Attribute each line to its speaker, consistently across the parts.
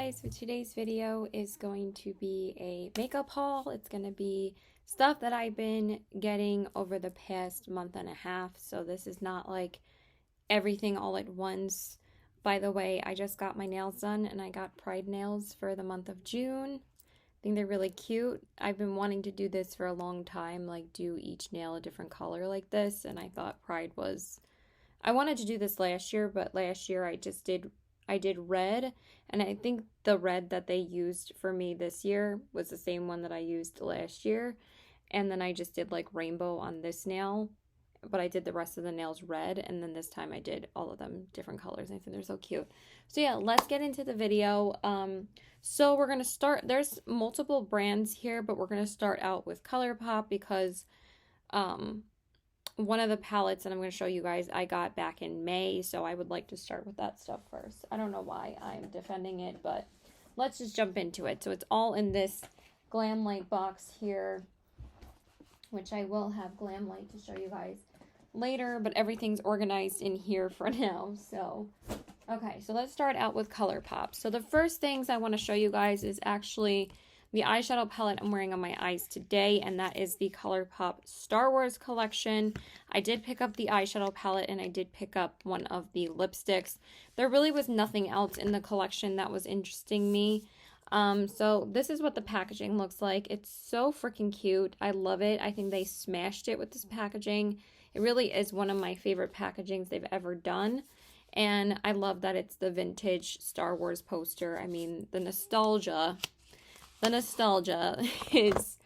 Speaker 1: guys, so today's video is going to be a makeup haul. It's going to be stuff that I've been getting over the past month and a half, so this is not like everything all at once. By the way, I just got my nails done and I got Pride nails for the month of June. I think they're really cute. I've been wanting to do this for a long time, like do each nail a different color like this, and I thought Pride was... I wanted to do this last year, but last year I did red, and I think the red that they used for me this year was the same one that I used last year. And then I just did like rainbow on this nail, but I did the rest of the nails red, and then this time I did all of them different colors. I think they're so cute. So yeah, let's get into the video. So we're gonna start, there's multiple brands here, but we're gonna start out with Colourpop because one of the palettes that I'm going to show you guys I got back in May, so I would like to start with that stuff first. I don't know why I'm defending it, but let's just jump into it. So it's all in this Glamlite box here, which I will have Glamlite to show you guys later, but everything's organized in here for now. So okay, so let's start out with Colourpop. So the first things I want to show you guys is actually the eyeshadow palette I'm wearing on my eyes today, and that is the Colourpop Star Wars collection. I did pick up the eyeshadow palette, and I did pick up one of the lipsticks. There really was nothing else in the collection that was interesting me. So this is what the packaging looks like. It's so freaking cute. I love it. I think they smashed it with this packaging. It really is one of my favorite packagings they've ever done. And I love that it's the vintage Star Wars poster. I mean, the nostalgia is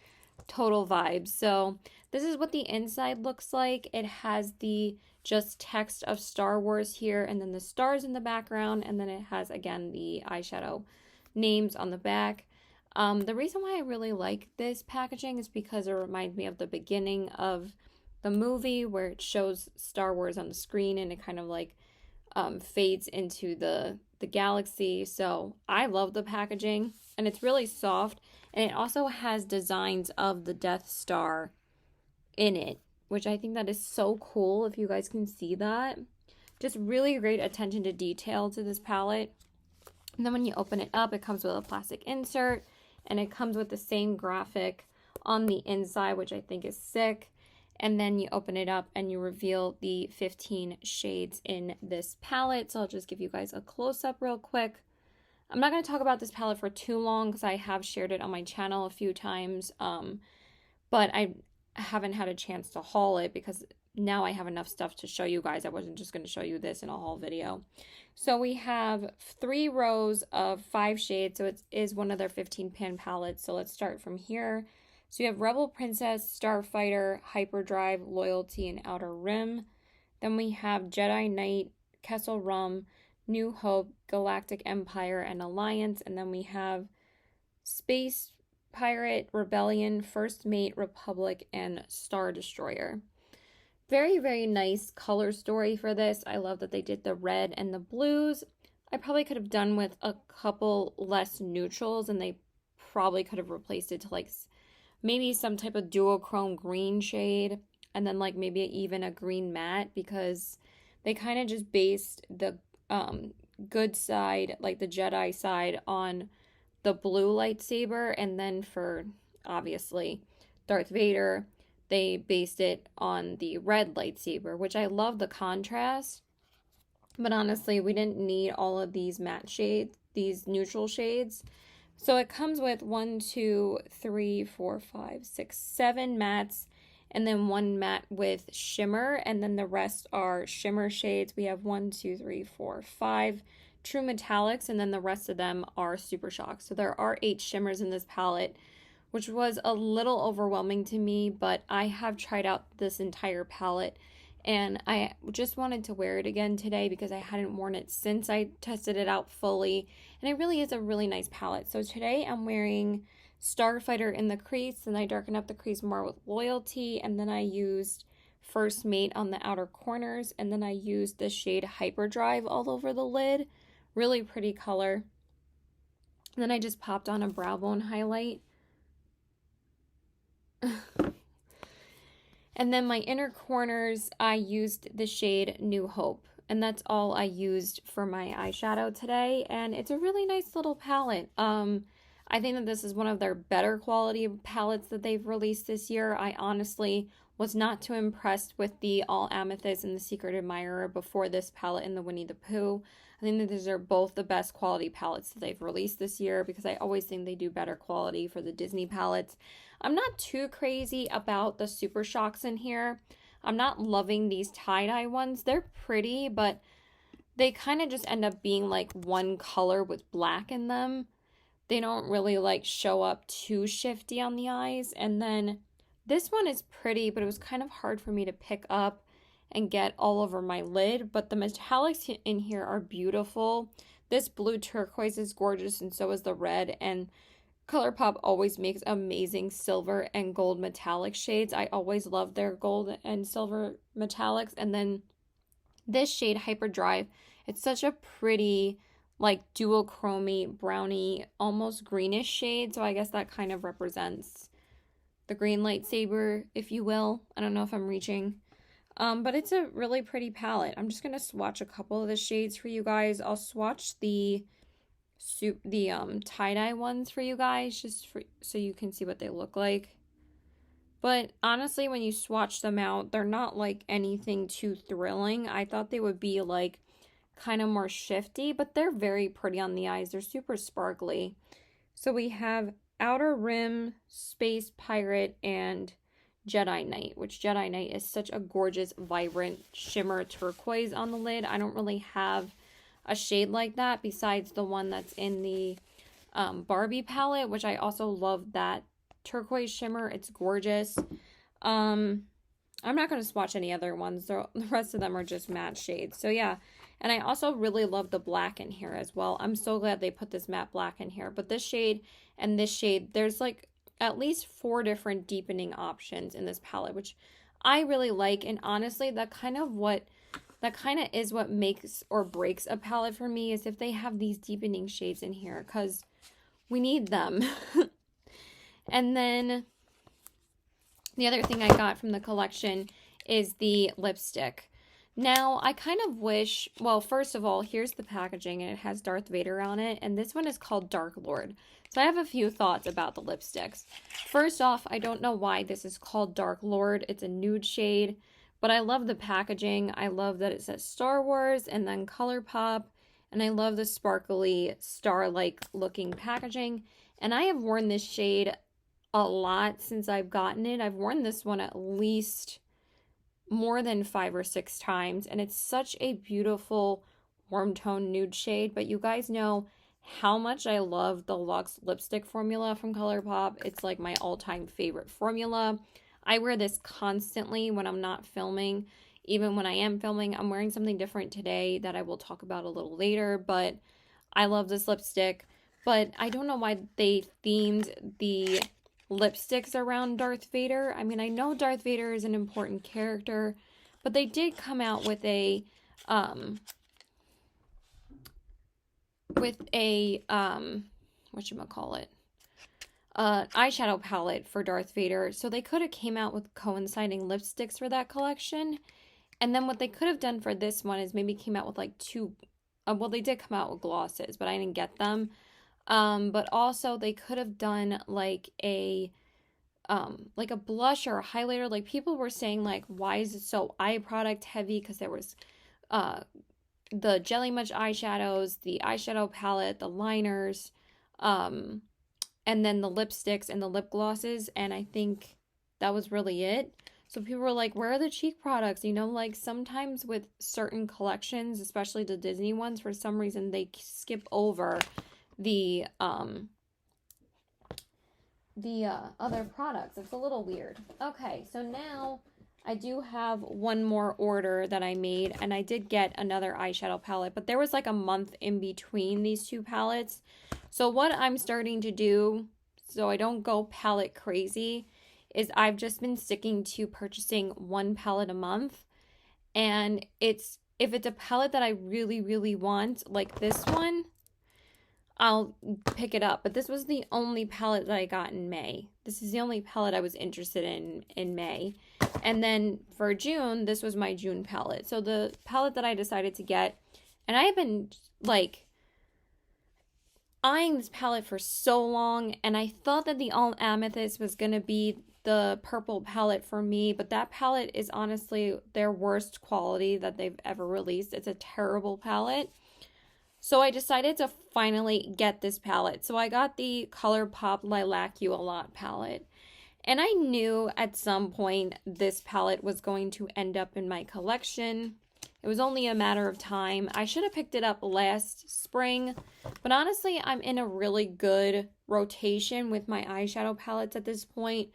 Speaker 1: total vibes. So this is what the inside looks like. It has the just text of Star Wars here, and then the stars in the background, and then it has again the eyeshadow names on the back. The reason why I really like this packaging is because it reminds me of the beginning of the movie where it shows Star Wars on the screen and it kind of like fades into the galaxy. So I love the packaging, and it's really soft, and it also has designs of the Death Star in it, which I think that is so cool. If you guys can see that, just really great attention to detail to this palette. And then when you open it up, it comes with a plastic insert, and it comes with the same graphic on the inside, which I think is sick. And then you open it up and you reveal the 15 shades in this palette. So I'll just give you guys a close-up real quick. I'm not going to talk about this palette for too long because I have shared it on my channel a few times. But I haven't had a chance to haul it because now I have enough stuff to show you guys. I wasn't just going to show you this in a haul video. So we have 3 rows of 5 shades. So it is one of their 15-pan palettes. So let's start from here. So you have Rebel Princess, Starfighter, Hyperdrive, Loyalty, and Outer Rim. Then we have Jedi Knight, Kessel Rum, New Hope, Galactic Empire, and Alliance. And then we have Space Pirate, Rebellion, First Mate, Republic, and Star Destroyer. Very, very nice color story for this. I love that they did the red and the blues. I probably could have done with a couple less neutrals, and they probably could have replaced it to like maybe some type of duochrome green shade, and then like maybe even a green matte, because they kind of just based the good side, like the Jedi side, on the blue lightsaber, and then for obviously Darth Vader, they based it on the red lightsaber, which I love the contrast. But honestly, we didn't need all of these matte shades, these neutral shades. So it comes with 1, 2, 3, 4, 5, 6, 7 mattes, and then 1 matte with shimmer, and then the rest are shimmer shades. We have 1, 2, 3, 4, 5 true metallics, and then the rest of them are super shocks. So there are 8 shimmers in this palette, which was a little overwhelming to me, but I have tried out this entire palette, and I just wanted to wear it again today because I hadn't worn it since I tested it out fully, and it really is a really nice palette. So today I'm wearing Starfighter in the crease, and I darkened up the crease more with Loyalty, and then I used First Mate on the outer corners, and then I used the shade Hyperdrive all over the lid. Really pretty color. And then I just popped on a brow bone highlight. And then my inner corners, I used the shade New Hope. and that's all I used for my eyeshadow today, and it's a really nice little palette. I think that this is one of their better quality palettes that they've released this year. I honestly was not too impressed with the All Amethyst and the Secret Admirer before this palette and the Winnie the Pooh. I think that these are both the best quality palettes that they've released this year, because I always think they do better quality for the Disney palettes. I'm not too crazy about the Super Shocks in here. I'm not loving these tie-dye ones. They're pretty, but they kind of just end up being like one color with black in them. They don't really like show up too shifty on the eyes. And then this one is pretty, but it was kind of hard for me to pick up and get all over my lid. But the metallics in here are beautiful. This blue turquoise is gorgeous, and so is the red. And Colourpop always makes amazing silver and gold metallic shades. I always love their gold and silver metallics. And then this shade, Hyperdrive, it's such a pretty, like, duochrome brownie, almost greenish shade. So I guess that kind of represents the green lightsaber, if you will. I don't know if I'm reaching. But it's a really pretty palette. I'm just going to swatch a couple of the shades for you guys. I'll swatch the tie-dye ones for you guys, just so you can see what they look like. But honestly, when you swatch them out, they're not like anything too thrilling. I thought they would be like kind of more shifty, but they're very pretty on the eyes. They're super sparkly. So we have Outer Rim, Space Pirate, and Jedi Knight, which Jedi Knight is such a gorgeous, vibrant shimmer turquoise on the lid. I don't really have a shade like that besides the one that's in the Barbie palette, which I also love that turquoise shimmer. It's gorgeous. I'm not going to swatch any other ones. The rest of them are just matte shades. So yeah, and I also really love the black in here as well. I'm so glad they put this matte black in here. But this shade and this shade, there's like at least 4 different deepening options in this palette, which I really like. And honestly, that kind of is what makes or breaks a palette for me, is if they have these deepening shades in here, because we need them. And then the other thing I got from the collection is the lipstick. Now, I kind of wish, well, first of all, here's the packaging, and it has Darth Vader on it, and this one is called Dark Lord. So I have a few thoughts about the lipsticks. First off, I don't know why this is called Dark Lord. It's a nude shade, but I love the packaging. I love that it says Star Wars and then Colourpop, and I love the sparkly star-like looking packaging. And I have worn this shade a lot since I've gotten it. I've worn this one at least more than 5 or 6 times, and it's such a beautiful warm tone nude shade. But you guys know how much I love the Luxe lipstick formula from Colourpop. It's like my all-time favorite formula. I wear this constantly when I'm not filming. Even when I am filming, I'm wearing something different today that I will talk about a little later, but I love this lipstick. But I don't know why they themed the lipsticks around Darth Vader. I mean, I know Darth Vader is an important character, but they did come out with a whatchamacallit, eyeshadow palette for Darth Vader. So they could have came out with coinciding lipsticks for that collection. And then what they could have done for this one is maybe came out with like 2, well, they did come out with glosses, but I didn't get them. But also they could have done like a blush or a highlighter. Like, people were saying like, why is it so eye product heavy? Because there was the Jelly Much eyeshadows, the eyeshadow palette, the liners, and then the lipsticks and the lip glosses, and I think that was really it. So people were like, where are the cheek products? You know, like sometimes with certain collections, especially the Disney ones, for some reason they skip over the other products. It's a little weird. Okay, so now I do have one more order that I made, and I did get another eyeshadow palette, but there was like a month in between these 2 palettes. So what I'm starting to do, so I don't go palette crazy, is I've just been sticking to purchasing 1 palette a month. And if it's a palette that I really, really want, like this one, I'll pick it up. But this was the only palette that I got in May. This is the only palette I was interested in May. And then for June, this was my June palette. So the palette that I decided to get, and I have been like eyeing this palette for so long, and I thought that the All Amethyst was going to be the purple palette for me, but that palette is honestly their worst quality that they've ever released. It's a terrible palette. So I decided to finally get this palette. So I got the Colourpop Lilac You A Lot palette. And I knew at some point this palette was going to end up in my collection. It was only a matter of time. I should have picked it up last spring, but honestly, I'm in a really good rotation with my eyeshadow palettes at this point.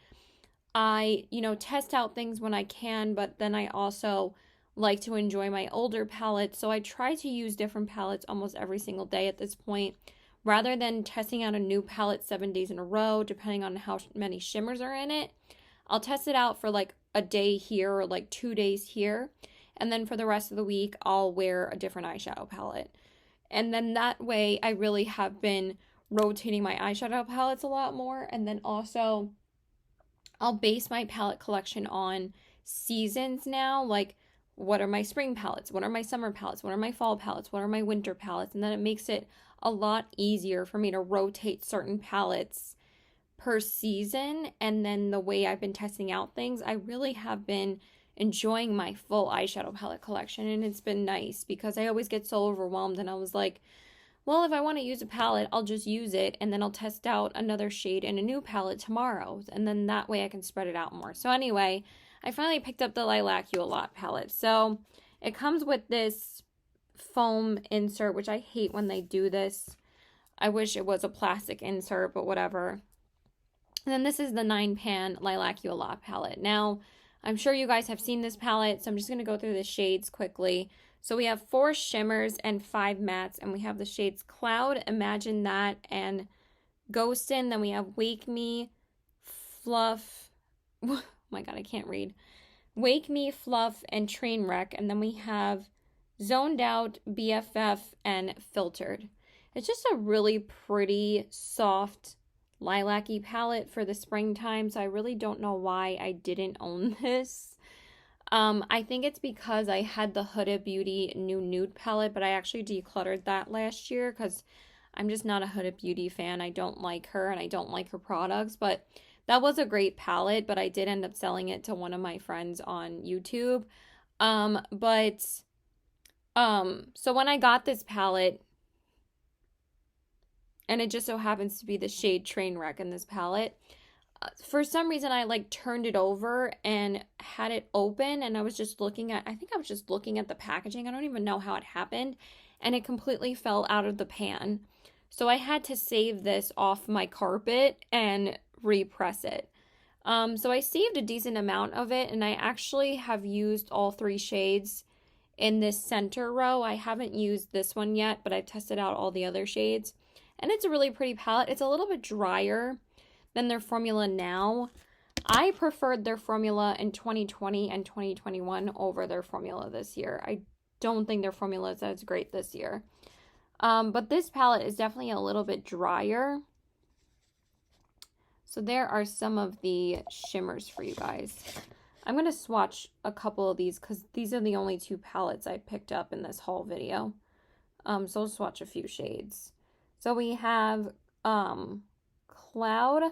Speaker 1: I, test out things when I can, but then I also like to enjoy my older palettes, so I try to use different palettes almost every single day at this point, rather than testing out a new palette 7 days in a row, depending on how many shimmers are in it. I'll test it out for like a day here or like 2 days here, and then for the rest of the week, I'll wear a different eyeshadow palette. And then that way, I really have been rotating my eyeshadow palettes a lot more, and then also I'll base my palette collection on seasons now, like what are my spring palettes, what are my summer palettes, what are my fall palettes, what are my winter palettes, and then it makes it a lot easier for me to rotate certain palettes per season. And then the way I've been testing out things, I really have been enjoying my full eyeshadow palette collection, and it's been nice because I always get so overwhelmed, and I was like, well, if I want to use a palette, I'll just use it, and then I'll test out another shade in a new palette tomorrow, and then that way I can spread it out more. So anyway, I finally picked up the Lilac You A Lot palette. So it comes with this foam insert, which I hate when they do this. I wish it was a plastic insert, but whatever. And then this is the 9-pan Lilac You A Lot palette. Now, I'm sure you guys have seen this palette, so I'm just going to go through the shades quickly. So we have 4 shimmers and 5 mattes, and we have the shades Cloud, Imagine That, and Ghostin'. Then we have Wake Me, Fluff. Oh my god, I can't read. Wake Me, Fluff, and Trainwreck. And then we have Zoned Out, BFF, and Filtered. It's just a really pretty, soft, lilac-y palette for the springtime, so I really don't know why I didn't own this. I think it's because I had the Huda Beauty new nude palette, but I actually decluttered that last year because I'm just not a Huda Beauty fan. I don't like her, and I don't like her products, but that was a great palette, but I did end up selling it to one of my friends on YouTube. So when I got this palette, and it just so happens to be the shade Trainwreck in this palette, for some reason I like turned it over and had it open, and I was just looking at, I think I was just looking at the packaging. I don't even know how it happened, and it completely fell out of the pan. So I had to save this off my carpet and repress it. So I saved a decent amount of it, and I actually have used all 3 shades in this center row. I haven't used this one yet, but I've tested out all the other shades, and it's a really pretty palette. It's a little bit drier than their formula now. I preferred their formula in 2020 and 2021 over their formula this year. I don't think their formula is as great this year. But this palette is definitely a little bit drier. So there are some of the shimmers for you guys. I'm going to swatch a couple of these because these are the only 2 palettes I picked up in this haul video. So I'll swatch a few shades. So we have Cloud.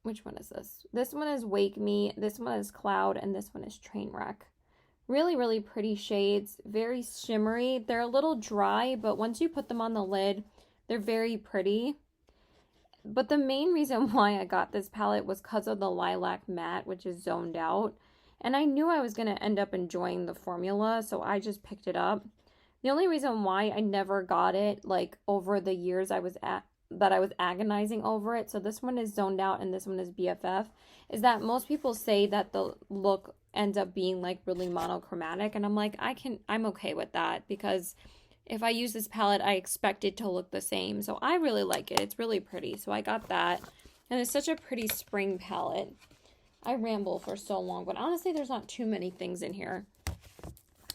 Speaker 1: Which one is this? This one is Wake Me, this one is Cloud, and this one is Trainwreck. Really, really pretty shades. Very shimmery. They're a little dry, but once you put them on the lid, they're very pretty. But the main reason why I got this palette was because of the Lilac Matte, which is Zoned Out. And I knew I was going to end up enjoying the formula, so I just picked it up. The only reason why I never got it, like, over the years I was agonizing over it, so this one is Zoned Out and this one is BFF, is that most people say that the look ends up being like really monochromatic, and I'm like, I'm okay with that, because if I use this palette, I expect it to look the same. So I really like it. It's really pretty. So I got that, and it's such a pretty spring palette. I ramble for so long, but honestly, there's not too many things in here.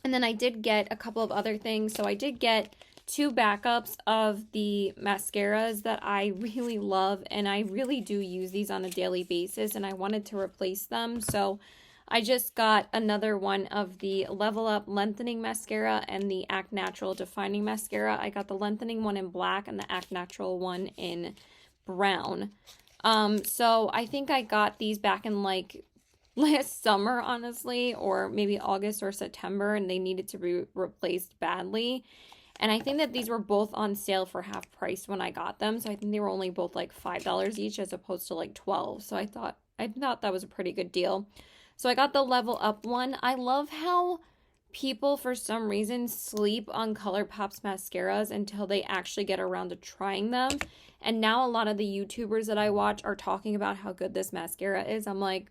Speaker 1: And then I did get a couple of other things. So I did get two backups of the mascaras that I really love, and I really do use these on a daily basis, and I wanted to replace them. So I just got another one of the Level Up Lengthening Mascara and the Act Natural Defining Mascara. I got the lengthening one in black and the Act Natural one in brown. So I think I got these back in like last summer, honestly, or maybe August or September, and they needed to be replaced badly. And I think that these were both on sale for half price when I got them. So I think they were only both like $5 each as opposed to like $12. So I thought that was a pretty good deal. So I got the Level Up one. I love how people, for some reason, sleep on Colourpop's mascaras until they actually get around to trying them. And now a lot of the YouTubers that I watch are talking about how good this mascara is. I'm like,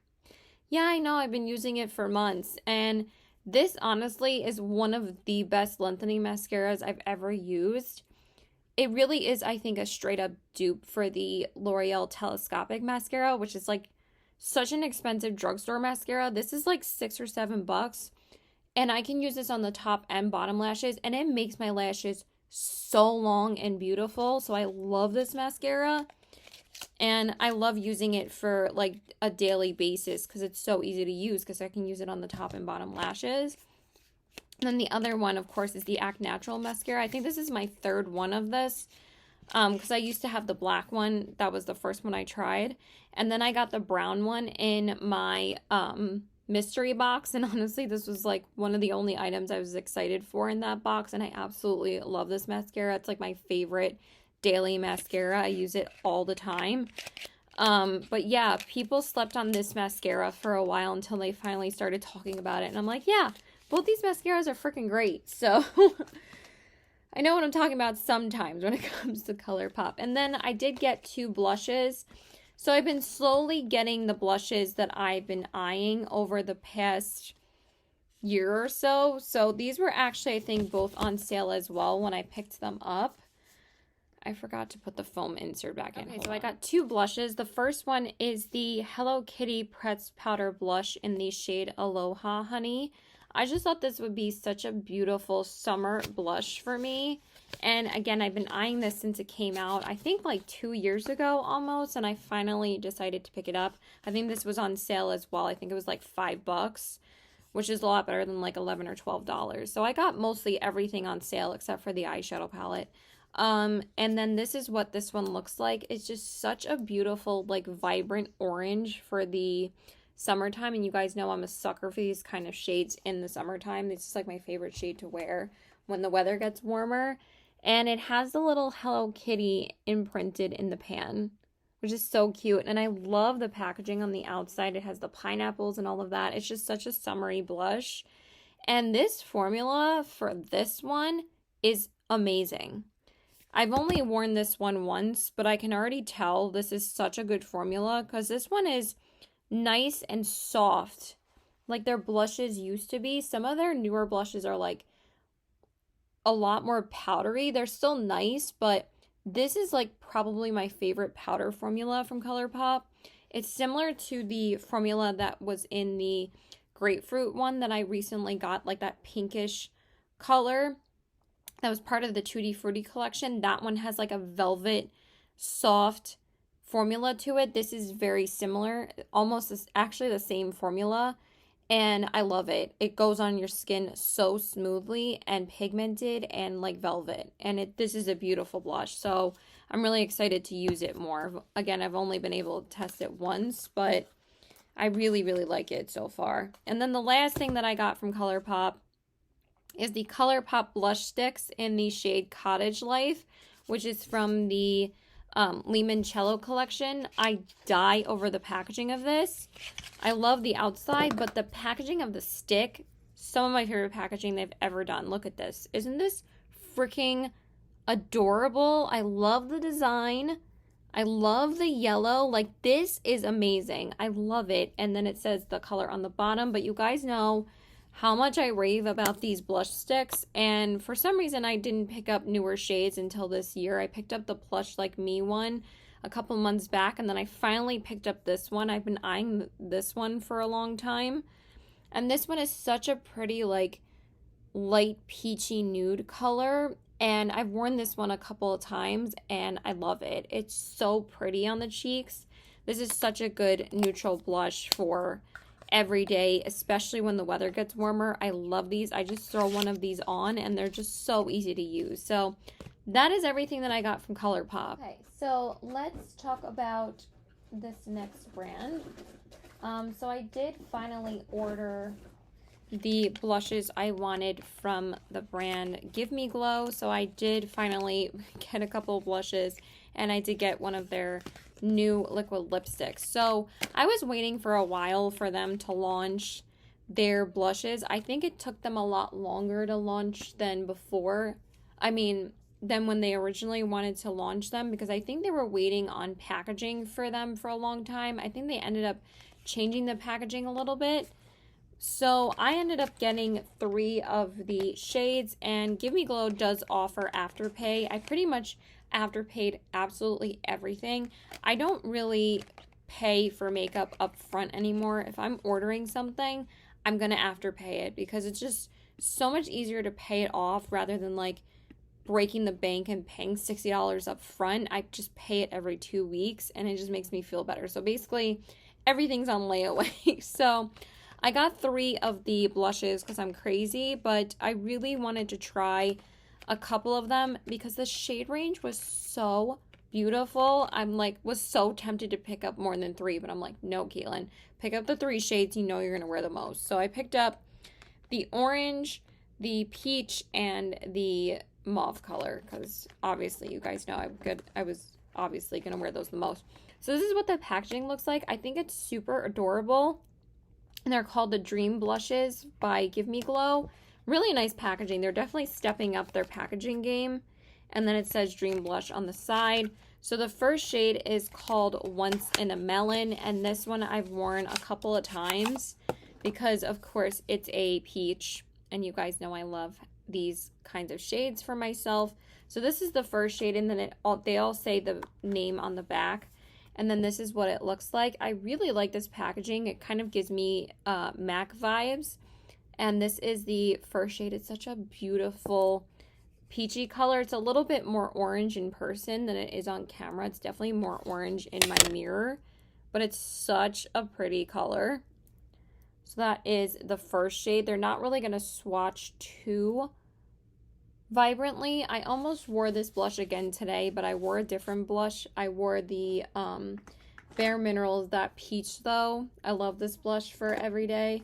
Speaker 1: yeah, I know. I've been using it for months. And this, honestly, is one of the best lengthening mascaras I've ever used. It really is, I think, a straight-up dupe for the L'Oreal Telescopic Mascara, which is like such an expensive drugstore mascara. This is like $6 or $7, and I can use this on the top and bottom lashes, and it makes my lashes so long and beautiful. So I love this mascara, and I love using it for like a daily basis because it's so easy to use because I can use it on the top and bottom lashes. And then the other one, of course, is the Act Natural Mascara. I think this is my third one of this. Because I used to have the black one. That was the first one I tried. And then I got the brown one in my mystery box. And honestly, this was like one of the only items I was excited for in that box. And I absolutely love this mascara. It's like my favorite daily mascara. I use it all the time. But yeah, people slept on this mascara for a while until they finally started talking about it. And I'm like, yeah, both these mascaras are freaking great. So I know what I'm talking about sometimes when it comes to Colourpop. And then I did get two blushes. So I've been slowly getting the blushes that I've been eyeing over the past year or so. So these were actually, I think, both on sale as well when I picked them up. I forgot to put the foam insert back in. Okay, so I got two blushes. The first one is the Hello Kitty Pretz Powder Blush in the shade Aloha Honey. I just thought this would be such a beautiful summer blush for me. And again, I've been eyeing this since it came out, I think like 2 years ago almost, and I finally decided to pick it up. I think this was on sale as well. I think it was like $5, which is a lot better than like $11 or $12. So I got mostly everything on sale except for the eyeshadow palette. And then this is what this one looks like. It's just such a beautiful, like, vibrant orange for the summertime, and you guys know I'm a sucker for these kind of shades in the summertime. It's just like my favorite shade to wear when the weather gets warmer. And it has the little Hello Kitty imprinted in the pan, which is so cute. And I love the packaging on the outside. It has the pineapples and all of that. It's just such a summery blush. And this formula for this one is amazing. I've only worn this one once, but I can already tell this is such a good formula because this one is nice and soft like their blushes used to be. Some of their newer blushes are like a lot more powdery. They're still nice, but this is like probably my favorite powder formula from Colourpop. It's similar to the formula that was in the grapefruit one that I recently got, like that pinkish color that was part of the Tutti Frutti collection. That one has like a velvet soft formula to it. This is very similar, almost actually the same formula, and I love it. It goes on your skin so smoothly and pigmented and like velvet, and this is a beautiful blush. So I'm really excited to use it more. Again, I've only been able to test it once, but I really, really like it so far. And then the last thing that I got from Colourpop is the Colourpop blush sticks in the shade Cottage Life, which is from the Limoncello collection. I die over the packaging of this. I love the outside, but the packaging of the stick, some of my favorite packaging they've ever done. Look at this. Isn't this freaking adorable? I love the design. I love the yellow. Like, this is amazing. I love it. And then it says the color on the bottom, but you guys know how much I rave about these blush sticks, and for some reason I didn't pick up newer shades until this year. I picked up the Plush Like Me one a couple months back, and then I finally picked up this one. I've been eyeing this one for a long time, and this one is such a pretty, like, light peachy nude color, And I've worn this one a couple of times and I love it. It's so pretty on the cheeks. This is such a good neutral blush for every day, especially when the weather gets warmer. I love these. I just throw one of these on and they're just so easy to use. So that is everything that I got from Colourpop. Okay, so let's talk about this next brand. So I did finally order the blushes I wanted from the brand GiveMeGlow. So I did finally get a couple of blushes, and I did get one of their new liquid lipsticks. So I was waiting for a while for them to launch their blushes. I think it took them a lot longer to launch than before. I mean, than when they originally wanted to launch them, because I think they were waiting on packaging for them for a long time. I think they ended up changing the packaging a little bit. So I ended up getting 3 of the shades, and GiveMeGlow does offer Afterpay. I pretty much Afterpaid absolutely everything. I don't really pay for makeup up front anymore. If I'm ordering something, I'm gonna Afterpay it, because it's just so much easier to pay it off rather than like breaking the bank and paying $60 up front. I just pay it every 2 weeks and it just makes me feel better. So basically everything's on layaway. So I got 3 of the blushes because I'm crazy, but I really wanted to try a couple of them because the shade range was so beautiful. I'm like, was so tempted to pick up more than 3, but I'm like, no, Caitlin, pick up the 3 shades you know you're gonna wear the most. So I picked up the orange, the peach, and the mauve color, because obviously you guys know I was obviously gonna wear those the most. So this is what the packaging looks like. I think it's super adorable. And they're called the Dream Blushes by GiveMeGlow. Really nice packaging. They're definitely stepping up their packaging game. And then it says Dream Blush on the side. So the first shade is called Once in a Melon. And this one I've worn a couple of times because, of course, it's a peach. And you guys know I love these kinds of shades for myself. So this is the first shade. And then they all say the name on the back. And then this is what it looks like. I really like this packaging. It kind of gives me MAC vibes. And this is the first shade. It's such a beautiful peachy color. It's a little bit more orange in person than it is on camera. It's definitely more orange in my mirror. But it's such a pretty color. So that is the first shade. They're not really going to swatch too vibrantly. I almost wore this blush again today, but I wore a different blush. I wore the Bare Minerals, that peach though. I love this blush for every day.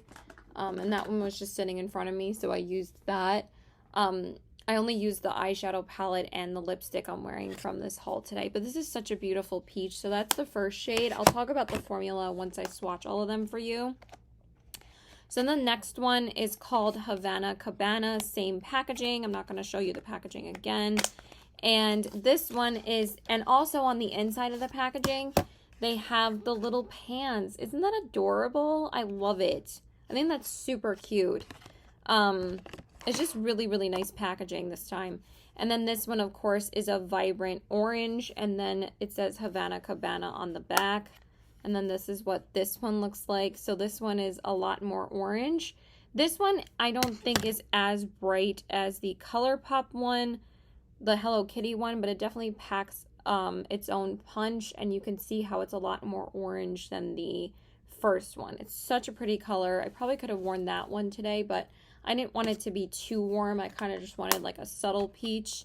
Speaker 1: And that one was just sitting in front of me, so I used that. I only used the eyeshadow palette and the lipstick I'm wearing from this haul today, but this is such a beautiful peach. So that's the first shade. I'll talk about the formula once I swatch all of them for you. So the next one is called Havana Cabana, same packaging. I'm not going to show you the packaging again. And this one is, and also on the inside of the packaging, they have the little pans. Isn't that adorable? I love it. I think that's super cute. It's just really, really nice packaging this time. And then this one, of course, is a vibrant orange. And then it says Havana Cabana on the back. And then this is what this one looks like. So this one is a lot more orange. This one I don't think is as bright as the Colourpop one, the Hello Kitty one, but it definitely packs its own punch, and you can see how it's a lot more orange than the first one. It's such a pretty color. I probably could have worn that one today, but I didn't want it to be too warm. I kind of just wanted like a subtle peach.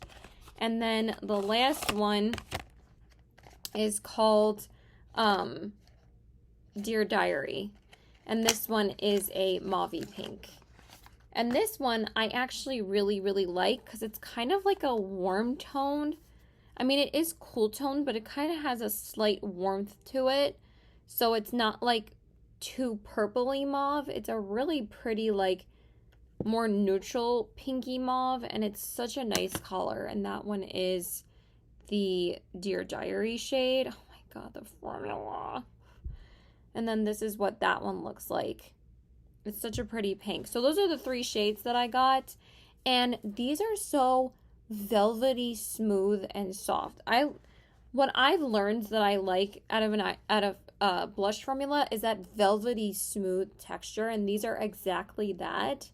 Speaker 1: And then the last one is called Dear Diary, and this one is a mauvey pink. And this one I actually really, really like because it's kind of like a warm toned. I mean, it is cool toned, but it kind of has a slight warmth to it. So it's not like too purpley mauve. It's a really pretty, like, more neutral pinky mauve, and it's such a nice color. And that one is the Dear Diary shade. Oh my god, the formula. And then this is what that one looks like. It's such a pretty pink. So those are the 3 shades that I got. And these are so velvety, smooth, and soft. What I've learned that I like out of blush formula is that velvety, smooth texture. And these are exactly that.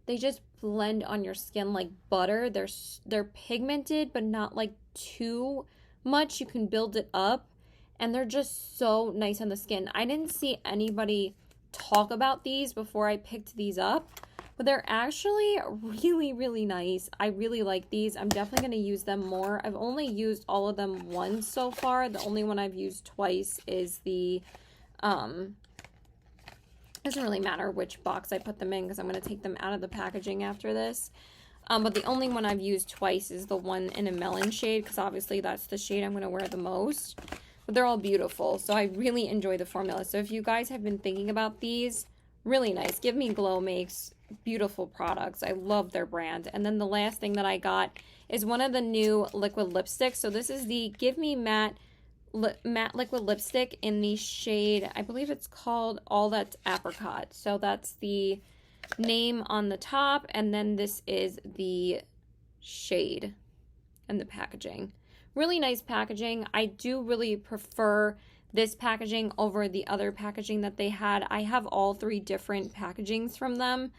Speaker 1: they just blend on your skin like butter. They're pigmented, but not like too much. You can build it up, and they're just so nice on the skin. I didn't see anybody talk about these before I picked these up, but they're actually really, really nice. I really like these. I'm definitely going to use them more. I've only used all of them once so far. The only one I've used twice is the, doesn't really matter which box I put them in because I'm going to take them out of the packaging after this. But the only one I've used twice is the one in a melon shade, because obviously that's the shade I'm going to wear the most. But they're all beautiful, so I really enjoy the formula. So if you guys have been thinking about these, really nice. GiveMeGlow makes beautiful products. I love their brand. And then the last thing that I got is one of the new liquid lipsticks. So this is the Give Me Matte liquid lipstick in the shade, I believe it's called All That's Apricot. So that's the name on the top, and then this is the shade and the packaging. Really nice packaging. I do really prefer this packaging over the other packaging that they had. I have all three different packagings from them.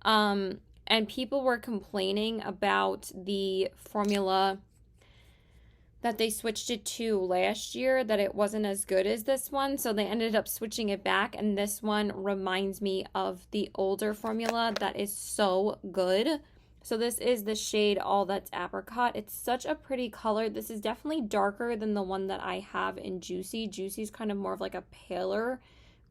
Speaker 1: And people were complaining about the formula that they switched it to last year, that it wasn't as good as this one. So they ended up switching it back. And this one reminds me of the older formula that is so good. So this is the shade All That's Apricot. It's such a pretty color. This is definitely darker than the one that I have in Juicy. Juicy's kind of more of like a paler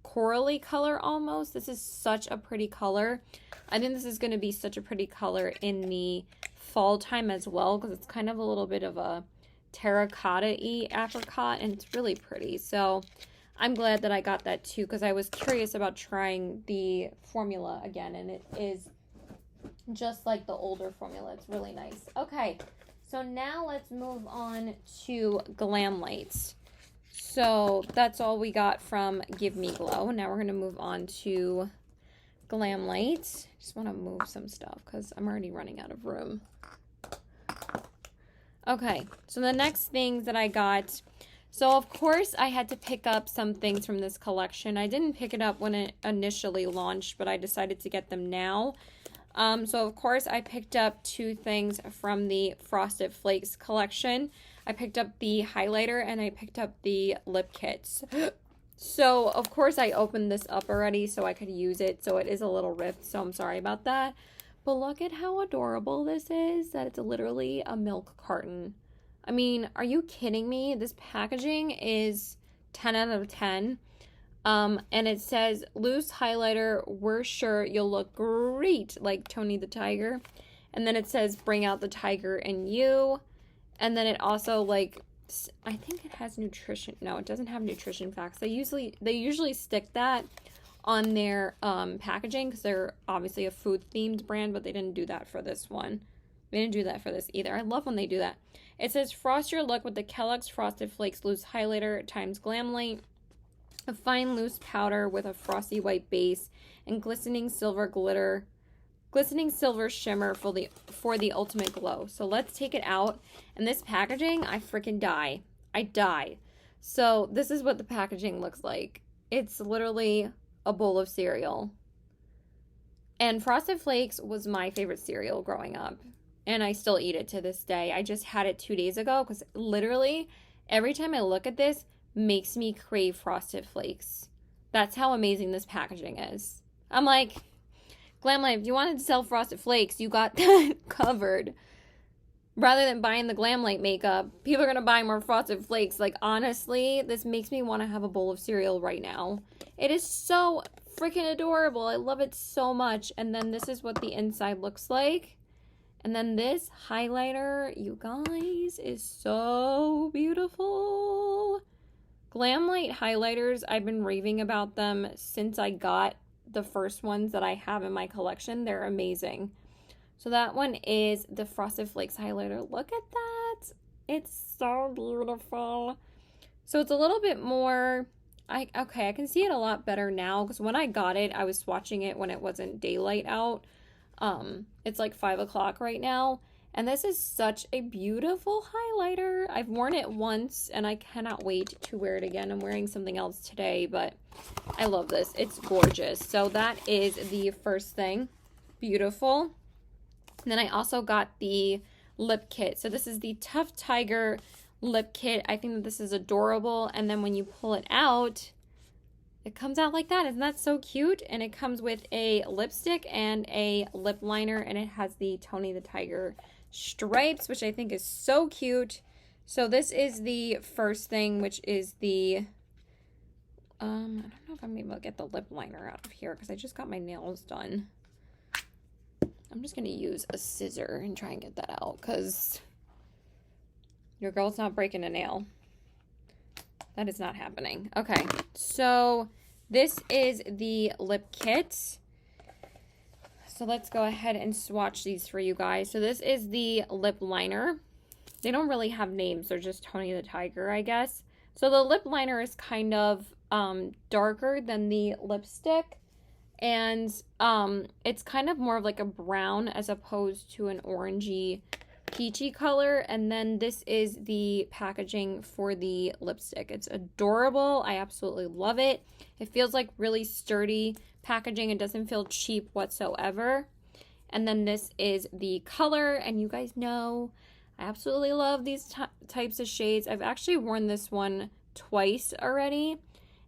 Speaker 1: corally color almost. This is such a pretty color. I think this is going to be such a pretty color in the fall time as well, because it's kind of a little bit of a terracotta-y apricot, and it's really pretty. So I'm glad that I got that too, because I was curious about trying the formula again, and it is just like the older formula. It's really nice. Okay, so now let's move on to Glam Lights. So that's all we got from GiveMeGlow. Now we're going to move on to Glam Lights. Just want to move some stuff because I'm already running out of room. Okay, so the next things that I got, so of course I had to pick up some things from this collection. I didn't pick it up when it initially launched, but I decided to get them now. So of course I picked up two things from the Frosted Flakes collection. I picked up the highlighter and I picked up the lip kits. So of course I opened this up already so I could use it. So it is a little ripped, so I'm sorry about that. But look at how adorable this is, that it's literally a milk carton. I mean, are you kidding me? This packaging is 10 out of 10. And it says, loose highlighter, we're sure you'll look great like Tony the Tiger. And then it says, bring out the tiger in you. And then it also, like, I think it has nutrition. No, it doesn't have nutrition facts. They usually stick that on their packaging because they're obviously a food themed brand, but they didn't do that for this one. They didn't do that for this either. I love when they do that. It says, frost your look with the Kellogg's Frosted Flakes Loose Highlighter times Glamlite. A fine loose powder with a frosty white base and glistening silver shimmer for the ultimate glow. So let's take it out. And this packaging, I freaking die. I die. So this is what the packaging looks like. It's literally a bowl of cereal. And Frosted Flakes was my favorite cereal growing up. And I still eat it to this day. I just had it 2 days ago because literally every time I look at this, makes me crave Frosted Flakes. That's how amazing this packaging is. I'm like, Glamlite, if you wanted to sell Frosted Flakes, you got that covered. Rather than buying the Glamlite makeup, people are going to buy more Frosted Flakes. Like, honestly, this makes me want to have a bowl of cereal right now. It is so freaking adorable. I love it so much. And then this is what the inside looks like. And then this highlighter, you guys, is so beautiful. Glamlite highlighters, I've been raving about them since I got the first ones that I have in my collection. They're amazing. So that one is the Frosted Flakes highlighter. Look at that. It's so beautiful. So it's a little bit more, I can see it a lot better now because when I got it, I was swatching it when it wasn't daylight out. It's like 5 o'clock right now. And this is such a beautiful highlighter. I've worn it once and I cannot wait to wear it again. I'm wearing something else today, but I love this. It's gorgeous. So that is the first thing. beautiful. And then I also got the lip kit. So this is the Tough Tiger lip kit. I think that this is adorable. And then when you pull it out, it comes out like that. Isn't that so cute? And it comes with a lipstick and a lip liner, and it has the Tony the Tiger stripes, which I think is so cute. So this is the first thing, which is the, I don't know if I'm able to get the lip liner out of here because I just got my nails done. I'm just going to use a scissor and try and get that out because your girl's not breaking a nail. That is not happening. Okay, so this is the lip kit. So let's go ahead and swatch these for you guys. So this is the lip liner. They don't really have names. They're just Tony the Tiger, I guess. So the lip liner is kind of darker than the lipstick. And it's kind of more of like a brown as opposed to an orangey peachy color. And then this is the packaging for the lipstick. It's adorable. I absolutely love it. It feels like really sturdy packaging. It doesn't feel cheap whatsoever. And then this is the color, and you guys know I absolutely love these types of shades. I've actually worn this one twice already,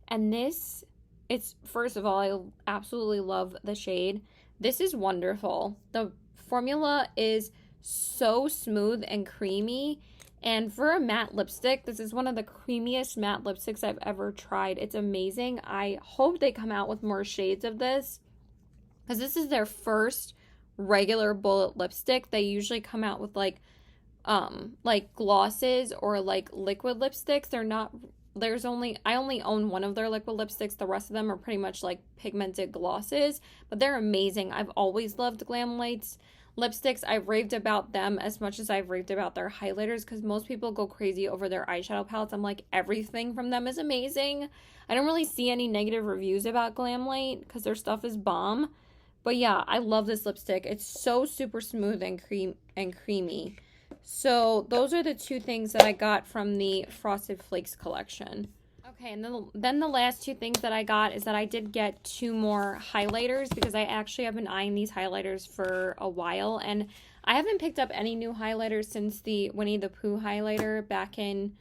Speaker 1: and this, it's, first of all, I absolutely love the shade. This is wonderful. The formula is so smooth and creamy, and for a matte lipstick, this is one of the creamiest matte lipsticks I've ever tried. It's amazing. I hope they come out with more shades of this because this is their first regular bullet lipstick. They usually come out with like glosses or like liquid lipsticks. They're not, I only own one of their liquid lipsticks. The rest of them are pretty much like pigmented glosses, but they're amazing. I've always loved Glam Lights lipsticks. I've raved about them as much as I've raved about their highlighters because most people go crazy over their eyeshadow palettes. I'm like, everything from them is amazing. I don't really see any negative reviews about Glamlite because their stuff is bomb. But yeah, I love this lipstick. It's so super smooth and creamy. So those are the two things that I got from the Frosted Flakes collection. Okay, and then the last two things that I got is that I did get 2 more highlighters because I actually have been eyeing these highlighters for a while, and I haven't picked up any new highlighters since the Winnie the Pooh highlighter back in,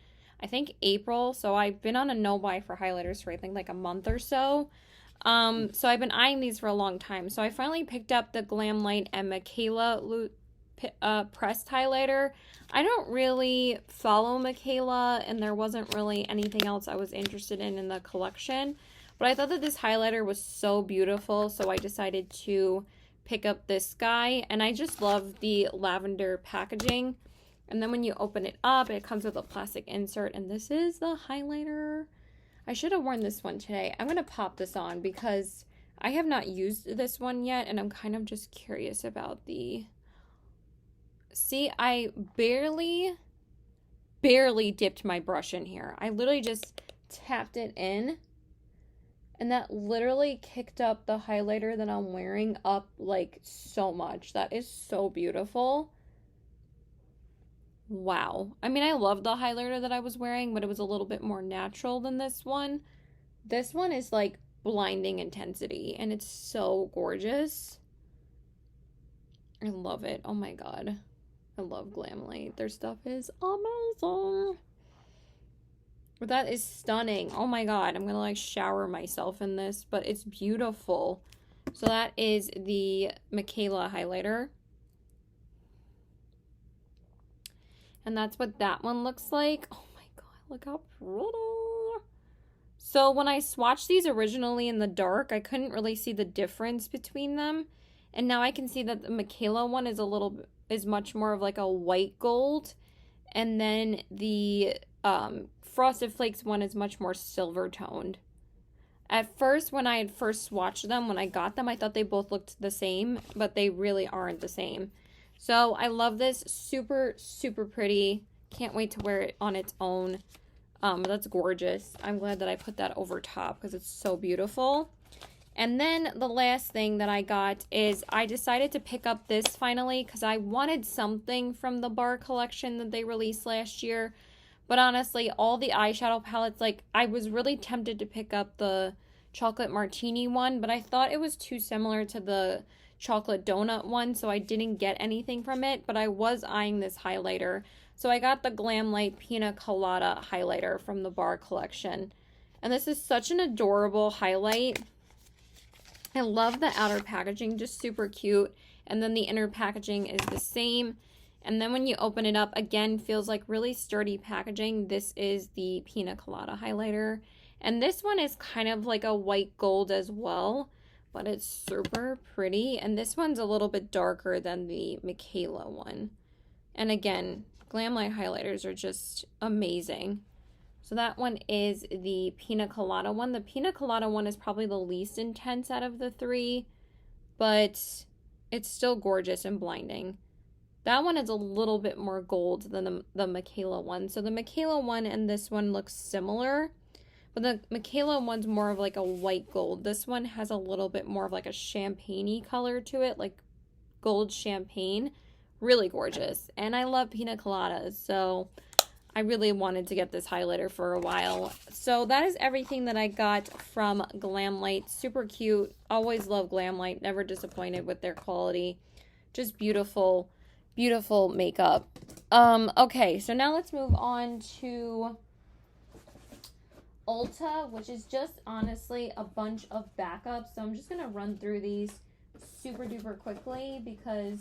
Speaker 1: I think, April. So I've been on a no-buy for highlighters for I think like a month or so. So I've been eyeing these for a long time. So I finally picked up the Glamlite and Michaela pressed highlighter. I don't really follow Michaela, and there wasn't really anything else I was interested in the collection, but I thought that this highlighter was so beautiful, so I decided to pick up this guy, and I just love the lavender packaging. And then when you open it up, it comes with a plastic insert, and this is the highlighter. I should have worn this one today. I'm going to pop this on because I have not used this one yet, and I'm kind of just curious about the... See, I barely dipped my brush in here. I literally just tapped it in, and that literally kicked up the highlighter that I'm wearing up like so much. That is so beautiful. Wow. I mean, I love the highlighter that I was wearing, but it was a little bit more natural than this one. This one is like blinding intensity, and it's so gorgeous. I love it. Oh my god. I love Glamlite. Their stuff is amazing. But that is stunning. Oh my god. I'm gonna like shower myself in this, but it's beautiful. So that is the Michaela highlighter. And that's what that one looks like. Oh my god, look how pretty. So when I swatched these originally in the dark, I couldn't really see the difference between them. And now I can see that the Michaela one is much more of like a white gold. And then the Frosted Flakes one is much more silver toned. At first, when I had first swatched them, when I got them, I thought they both looked the same, but they really aren't the same. So I love this. Super, super pretty. Can't wait to wear it on its own. That's gorgeous. I'm glad that I put that over top because it's so beautiful. And then the last thing that I got is I decided to pick up this finally because I wanted something from the bar collection that they released last year. But honestly, all the eyeshadow palettes, like I was really tempted to pick up the chocolate martini one, but I thought it was too similar to the chocolate donut one, so I didn't get anything from it, but I was eyeing this highlighter. So I got the Glamlite Pina Colada highlighter from the Bar collection. And this is such an adorable highlight. I love the outer packaging, just super cute. And then the inner packaging is the same. And then when you open it up, again, feels like really sturdy packaging. This is the Pina Colada highlighter. And this one is kind of like a white gold as well, but it's super pretty. And this one's a little bit darker than the Michaela one. And again, Glamlite highlighters are just amazing. So that one is the Pina Colada one. The Pina Colada one is probably the least intense out of the three, but it's still gorgeous and blinding. That one is a little bit more gold than the Michaela one. So the Michaela one and this one look similar, but the Michaela one's more of like a white gold. This one has a little bit more of like a champagne-y color to it, like gold champagne. Really gorgeous. And I love pina coladas, so I really wanted to get this highlighter for a while. So that is everything that I got from Glamlite. Super cute. Always love Glamlite. Never disappointed with their quality. Just beautiful, beautiful makeup. Okay, so now let's move on to Ulta, which is just honestly a bunch of backups. So I'm just going to run through these super duper quickly because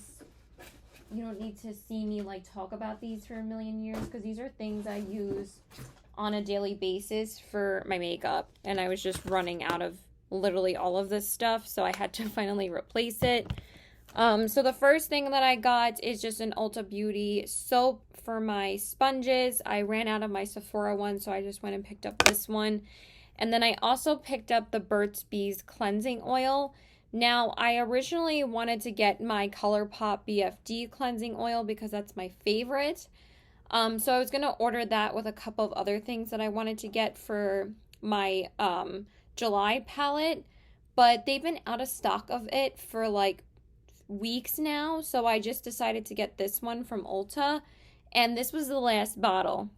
Speaker 1: you don't need to see me like talk about these for a million years, because these are things I use on a daily basis for my makeup, and I was just running out of literally all of this stuff, so I had to finally replace it. So the first thing that I got is just an Ulta Beauty soap for my sponges. I ran out of my Sephora one, so I just went and picked up this one. And then I also picked up the Burt's Bees Cleansing Oil. Now, I originally wanted to get my Colourpop Bfd Cleansing Oil because that's my favorite. So I was going to order that with a couple of other things that I wanted to get for my July palette. But they've been out of stock of it for like weeks now. So I just decided to get this one from Ulta. And this was the last bottle.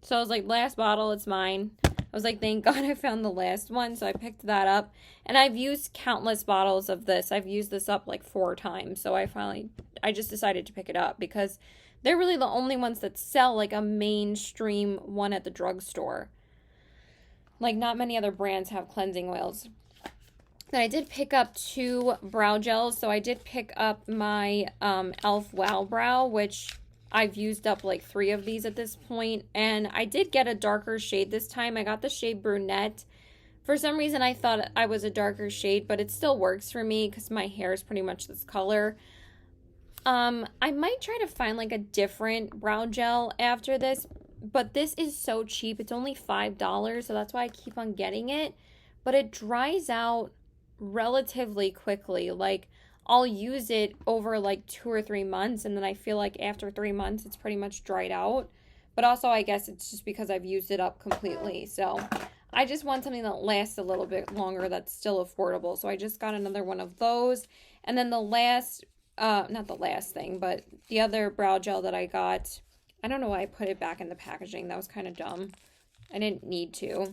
Speaker 1: So I was like, last bottle, it's mine. I was like, thank God I found the last one, so I picked that up. And I've used countless bottles of this. I've used this up like 4 times, so I just decided to pick it up because they're really the only ones that sell like a mainstream one at the drugstore. Like, not many other brands have cleansing oils. Then I did pick up 2 brow gels. So I did pick up my e.l.f. Wow Brow, which I've used up like 3 of these at this point, and I did get a darker shade this time. I got the shade Brunette. For some reason, I thought I was a darker shade, but it still works for me because my hair is pretty much this color. I might try to find like a different brow gel after this, but this is so cheap. It's only $5, so that's why I keep on getting it. But it dries out relatively quickly. Like, I'll use it over like 2 or 3 months, and then I feel like after 3 months it's pretty much dried out. But also I guess it's just because I've used it up completely. So I just want something that lasts a little bit longer that's still affordable. So I just got another one of those. And then the last, not the last thing, but the other brow gel that I got, I don't know why I put it back in the packaging. That was kind of dumb. I didn't need to.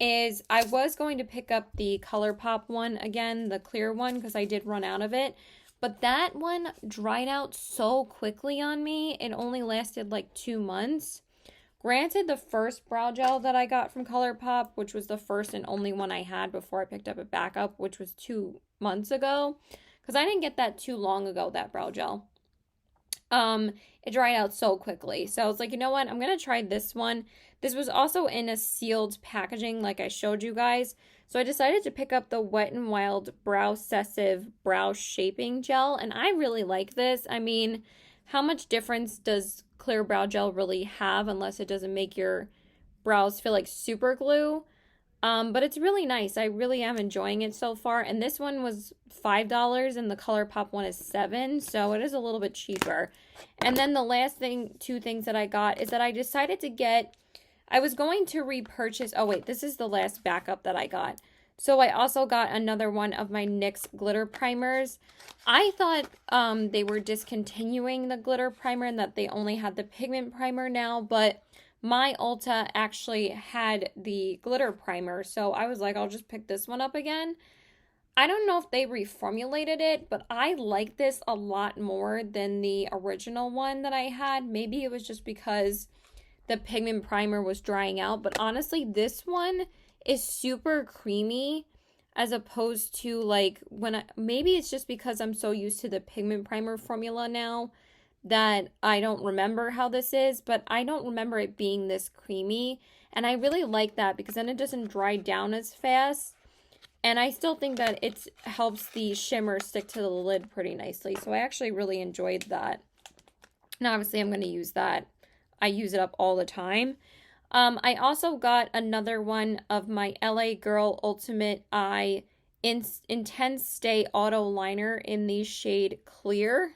Speaker 1: Is I was going to pick up the Colourpop one again, the clear one, because I did run out of it. But that one dried out so quickly on me. It only lasted like 2 months. Granted, the first brow gel that I got from Colourpop, which was the first and only one I had before I picked up a backup, which was 2 months ago. Because I didn't get that too long ago, that brow gel. It dried out so quickly. So I was like, you know what? I'm going to try this one. This was also in a sealed packaging like I showed you guys. So I decided to pick up the Wet n Wild Brow Sessive Brow Shaping Gel. And I really like this. I mean, how much difference does clear brow gel really have unless it doesn't make your brows feel like super glue? But it's really nice. I really am enjoying it so far. And this one was $5 and the Colourpop one is $7. So it is a little bit cheaper. And then the last thing, 2 things that I got is that I decided to get, I was going to repurchase, oh wait, this is the last backup that I got. So I also got another one of my NYX Glitter Primers. I thought they were discontinuing the glitter primer and that they only had the pigment primer now, but my Ulta actually had the glitter primer, so I was like, I'll just pick this one up again. I don't know if they reformulated it, but I like this a lot more than the original one that I had. Maybe it was just because the pigment primer was drying out, but honestly, this one is super creamy as opposed to like maybe it's just because I'm so used to the pigment primer formula now that I don't remember how this is, but I don't remember it being this creamy, and I really like that because then it doesn't dry down as fast. And I still think that it helps the shimmer stick to the lid pretty nicely. So I actually really enjoyed that. And obviously I'm going to use that. I use it up all the time. I also got another one of my LA Girl Ultimate Eye Intense Stay Auto Liner in the shade Clear.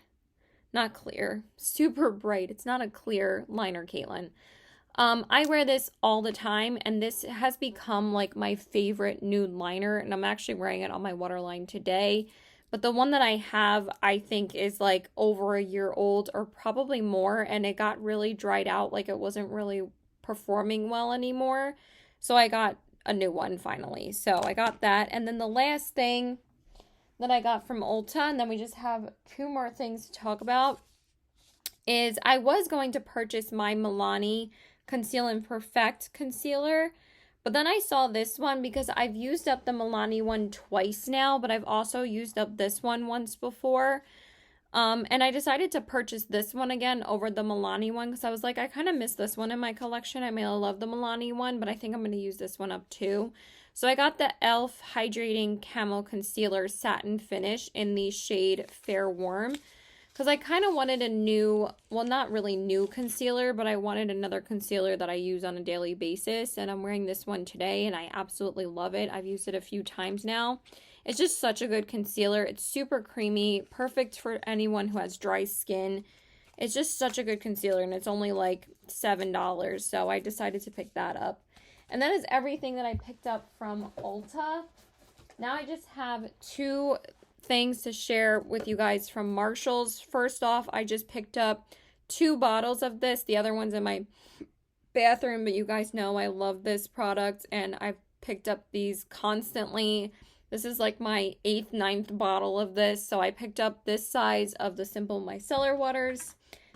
Speaker 1: Not clear. Super bright. It's not a clear liner, Caitlin. I wear this all the time, and this has become like my favorite nude liner, and I'm actually wearing it on my waterline today. But the one that I have, I think, is like over a year old or probably more, and it got really dried out, like it wasn't really performing well anymore. So I got a new one finally. So I got that, and then the last thing that I got from Ulta, and then we just have two more things to talk about, is I was going to purchase my Milani Conceal and Perfect concealer, but then I saw this one because I've used up the Milani one twice now, but I've also used up this one once before. And I decided to purchase this one again over the Milani one because I was like, I kind of miss this one in my collection. I mean, I love the Milani one, but I think I'm going to use this one up too. So I got the e.l.f. Hydrating Camel Concealer Satin Finish in the shade Fair Warm. Because I kind of wanted a new, well, not really new concealer, but I wanted another concealer that I use on a daily basis. And I'm wearing this one today, and I absolutely love it. I've used it a few times now. It's just such a good concealer. It's super creamy, perfect for anyone who has dry skin. It's just such a good concealer, and it's only like $7. So I decided to pick that up. And that is everything that I picked up from Ulta. Now I just have two things to share with you guys from Marshall's. First off, I just picked up 2 bottles of this. The other one's in my bathroom, but you guys know I love this product, and I've picked up these constantly. This is like my 8th, 9th bottle of this, so I picked up this size of the Simple Micellar waters.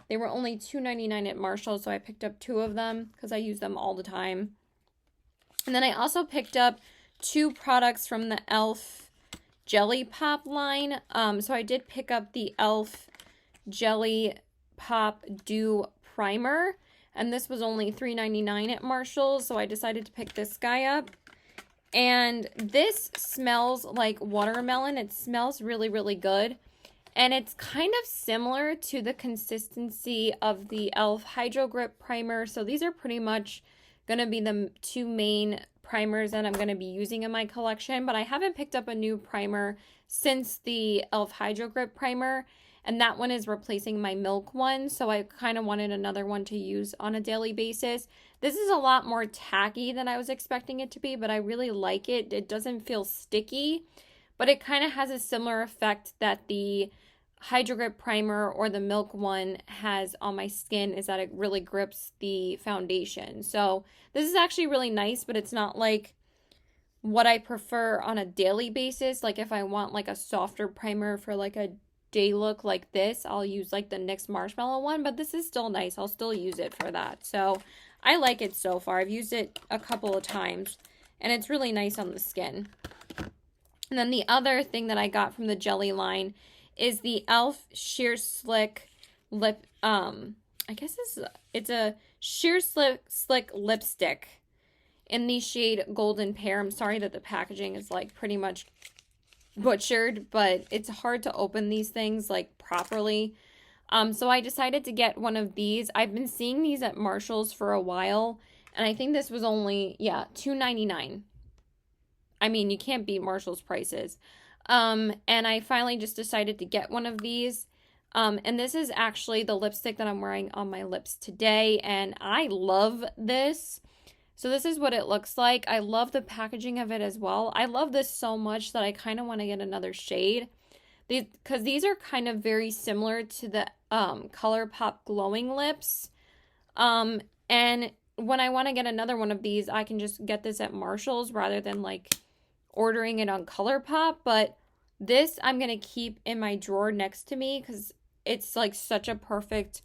Speaker 1: They were only $2.99 at Marshall, so I picked up 2 of them because I use them all the time. And then I also picked up 2 products from the e.l.f. Jelly Pop line. So I did pick up the e.l.f. Jelly Pop Dew Primer, and this was only $3.99 at Marshall's, so I decided to pick this guy up. And this smells like watermelon. It smells really, really good. And it's kind of similar to the consistency of the e.l.f. Hydro Grip Primer. So these are pretty much going to be the 2 main primers that I'm going to be using in my collection. But I haven't picked up a new primer since the e.l.f. Hydro Grip Primer. And that one is replacing my Milk one. So I kind of wanted another one to use on a daily basis. This is a lot more tacky than I was expecting it to be, but I really like it. It doesn't feel sticky, but it kind of has a similar effect that the Hydro Grip Primer or the Milk one has on my skin, is that it really grips the foundation. So this is actually really nice, but it's not like what I prefer on a daily basis. Like if I want like a softer primer for like a day look like this, I'll use like the NYX Marshmallow one, but this is still nice. I'll still use it for that. So I like it so far. I've used it a couple of times, and it's really nice on the skin. And then the other thing that I got from the Jelly line is the e.l.f. Sheer Slick Lip, I guess it's a Sheer Slick Lipstick in the shade Golden Pear. I'm sorry that the packaging is like pretty much butchered, but it's hard to open these things like properly. So I decided to get one of these. I've been seeing these at Marshall's for a while, and I think this was only, yeah, $2.99. I mean, you can't beat Marshall's prices. And I finally just decided to get one of these. And this is actually the lipstick that I'm wearing on my lips today, and I love this. So this is what it looks like. I love the packaging of it as well. I love this so much that I kind of want to get another shade. Because these are kind of very similar to the Colourpop Glowing Lips. And when I want to get another one of these, I can just get this at Marshall's rather than like ordering it on Colourpop. But this I'm going to keep in my drawer next to me because it's like such a perfect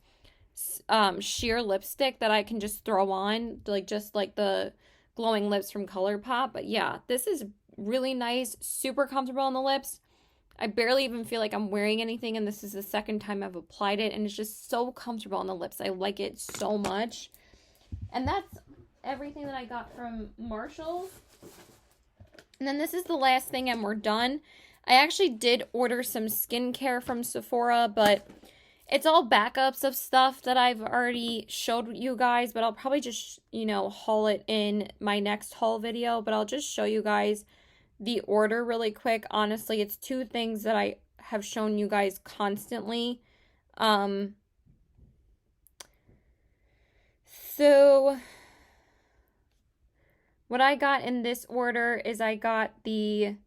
Speaker 1: sheer lipstick that I can just throw on, like just like the glowing lips from Colourpop. But yeah, this is really nice, super comfortable on the lips. I barely even feel like I'm wearing anything, and this is the second time I've applied it, and it's just so comfortable on the lips. I like it so much. And that's everything that I got from Marshall's. And then this is the last thing and we're done. I actually did order some skincare from Sephora, but it's all backups of stuff that I've already showed you guys, but I'll probably just, you know, haul it in my next haul video, but I'll just show you guys the order really quick. Honestly, it's two things that I have shown you guys constantly. So what I got in this order is I got the,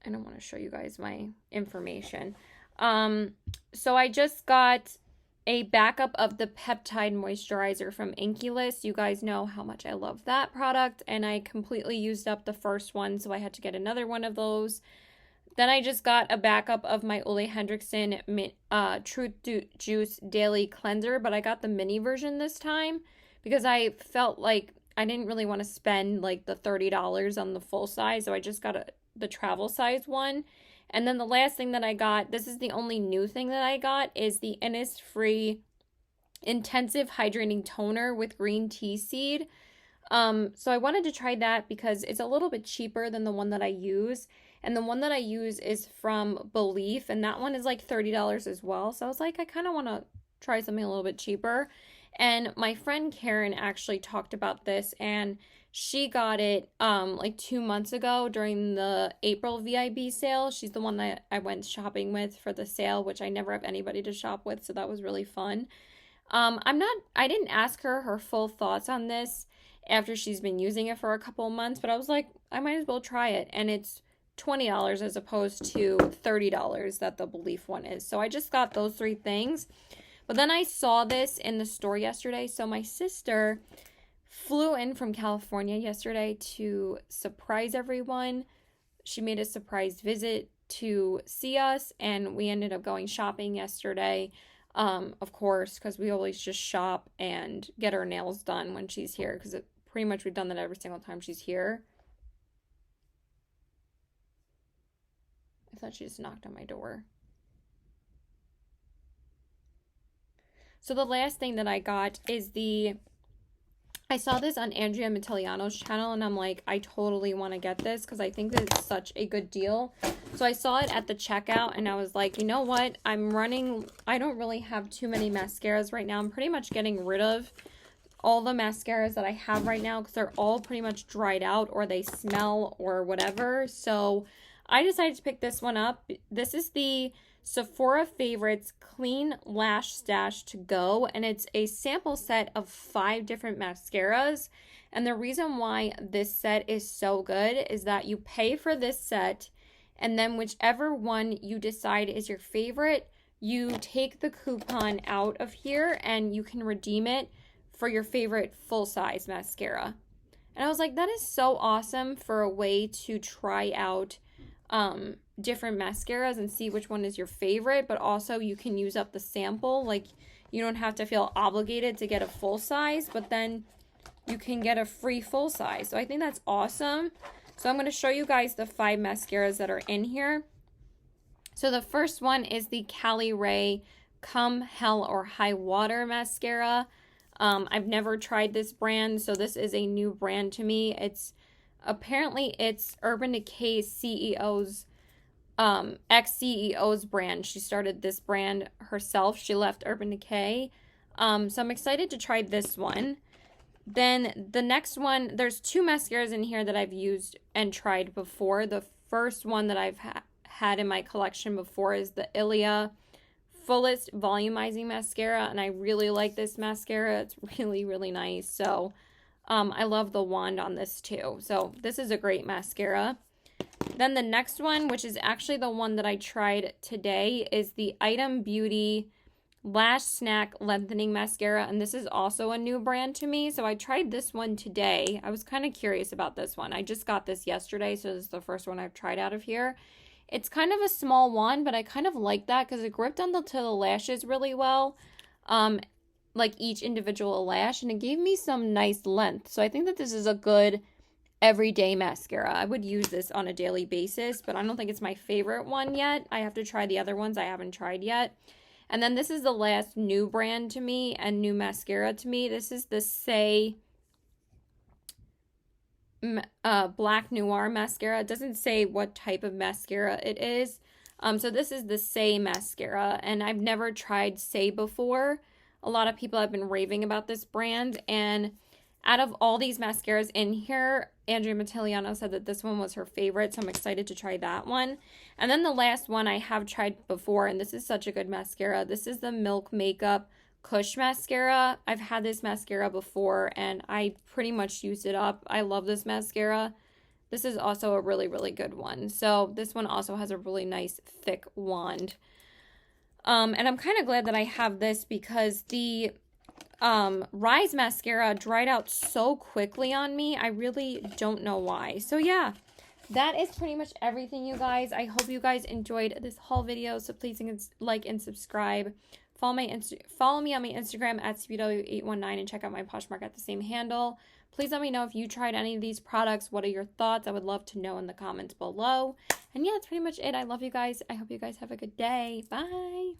Speaker 1: I don't want to show you guys my information. So I just got a backup of the peptide moisturizer from Inkey-List. You guys know how much I love that product, and I completely used up the first one, so I had to get another one of those. Then I just got a backup of my Ole Henriksen Truth Juice Daily Cleanser, but I got the mini version this time because I felt like I didn't really want to spend like the $30 on the full size, so I just got the travel size one. And then the last thing that I got, this is the only new thing that I got, is the Innisfree Intensive Hydrating Toner with green tea seed. So I wanted to try that because it's a little bit cheaper than the one that I use. And the one that I use is from Belief, and that one is like $30 as well. So I was like, I kind of want to try something a little bit cheaper. And my friend Karen actually talked about this, and she got it like 2 months ago during the April VIB sale. She's the one that I went shopping with for the sale, which I never have anybody to shop with, so that was really fun. I didn't ask her full thoughts on this after she's been using it for a couple of months, but I was like, I might as well try it. And it's $20 as opposed to $30 that the Belief one is. So I just got those three things. But then I saw this in the store yesterday. So my sister flew in from California yesterday to surprise everyone. She made a surprise visit to see us, and we ended up going shopping yesterday. Of course, because we always just shop and get our nails done when she's here, because pretty much we've done that every single time she's here. I thought she just knocked on my door. So the last thing that I got is I saw this on Andrea Mitigliano's channel, and I'm like, I totally want to get this because I think that it's such a good deal. So I saw it at the checkout, and I was like, you know what? I don't really have too many mascaras right now. I'm pretty much getting rid of all the mascaras that I have right now because they're all pretty much dried out, or they smell or whatever. So I decided to pick this one up. This is the Sephora Favorites Clean Lash Stash to Go, and it's a sample set of 5 different mascaras. And the reason why this set is so good is that you pay for this set, and then whichever one you decide is your favorite, you take the coupon out of here and you can redeem it for your favorite full-size mascara. And I was like, that is so awesome for a way to try out different mascaras and see which one is your favorite, but also you can use up the sample. Like, you don't have to feel obligated to get a full size, but then you can get a free full size. So I think that's awesome. So I'm going to show you guys the 5 mascaras that are in here. So the first one is the Cali Ray Come Hell or High Water mascara. I've never tried this brand, so this is a new brand to me. Apparently it's Urban Decay's CEO's ex-CEO's brand. She started this brand herself. She left Urban Decay. So I'm excited to try this one. Then the next one, there's 2 mascaras in here that I've used and tried before. The first one that I've had in my collection before is the Ilia Fullest Volumizing Mascara, and I really like this mascara. It's really, really nice. So I love the wand on this too. So this is a great mascara. Then the next one, which is actually the one that I tried today, is the Item Beauty Lash Snack Lengthening Mascara, and this is also a new brand to me, so I tried this one today. I was kind of curious about this one. I just got this yesterday, so this is the first one I've tried out of here. It's kind of a small one, but I kind of like that because it gripped onto the lashes really well, like each individual lash, and it gave me some nice length. So I think that this is a good everyday mascara. I would use this on a daily basis, but I don't think it's my favorite one yet. I have to try the other ones I haven't tried yet. And then this is the last new brand to me and new mascara to me. This is the Say Black Noir mascara. It doesn't say what type of mascara it is. So this is the Say mascara, and I've never tried Say before. A lot of people have been raving about this brand, and out of all these mascaras in here, Andrea Mattiliano said that this one was her favorite, so I'm excited to try that one. And then the last one I have tried before, and this is such a good mascara. This is the Milk Makeup Kush Mascara. I've had this mascara before, and I pretty much used it up. I love this mascara. This is also a really, really good one. So this one also has a really nice thick wand. And I'm kind of glad that I have this because the Rise mascara dried out so quickly on me. I really don't know why. So yeah, that is pretty much everything, you guys. I hope you guys enjoyed this haul video. So please like and subscribe. Follow me on my Instagram at CBW819 and check out my Poshmark at the same handle. Please let me know if you tried any of these products. What are your thoughts? I would love to know in the comments below. And yeah, that's pretty much it. I love you guys. I hope you guys have a good day. Bye.